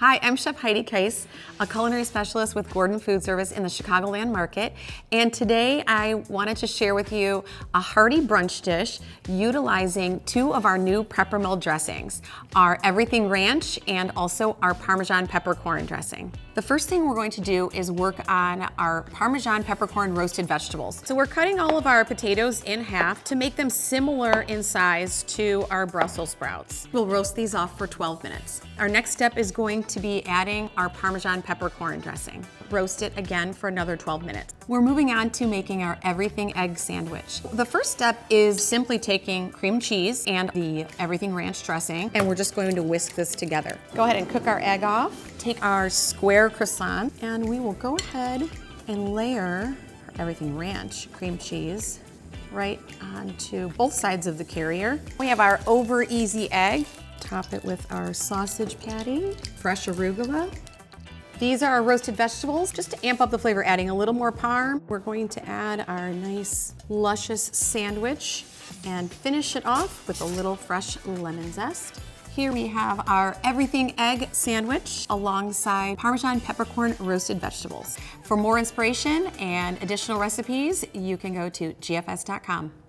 Hi, I'm Chef Heidi Kise, a culinary specialist with Gordon Food Service in the Chicagoland market. And today I wanted to share with you a hearty brunch dish utilizing two of our new peppermill dressings, our Everything Ranch and also our Parmesan Peppercorn dressing. The first thing we're going to do is work on our Parmesan Peppercorn Roasted Vegetables. So we're cutting all of our potatoes in half to make them similar in size to our Brussels sprouts. We'll roast these off for 12 minutes. Our next step is going to be adding our Parmesan Peppercorn dressing. Roast it again for another 12 minutes. We're moving on to making our Everything Egg Sandwich. The first step is simply taking cream cheese and the Everything Ranch dressing, and we're just going to whisk this together. Go ahead and cook our egg off. Take our square croissant, and we will go ahead and layer our Everything Ranch cream cheese right onto both sides of the carrier. We have our over easy egg. Top it with our sausage patty, fresh arugula. These are our roasted vegetables. Just to amp up the flavor, adding a little more parm. We're going to add our nice luscious sandwich and finish it off with a little fresh lemon zest. Here we have our Everything Egg Sandwich alongside Parmesan Peppercorn Roasted Vegetables. For more inspiration and additional recipes, you can go to gfs.com.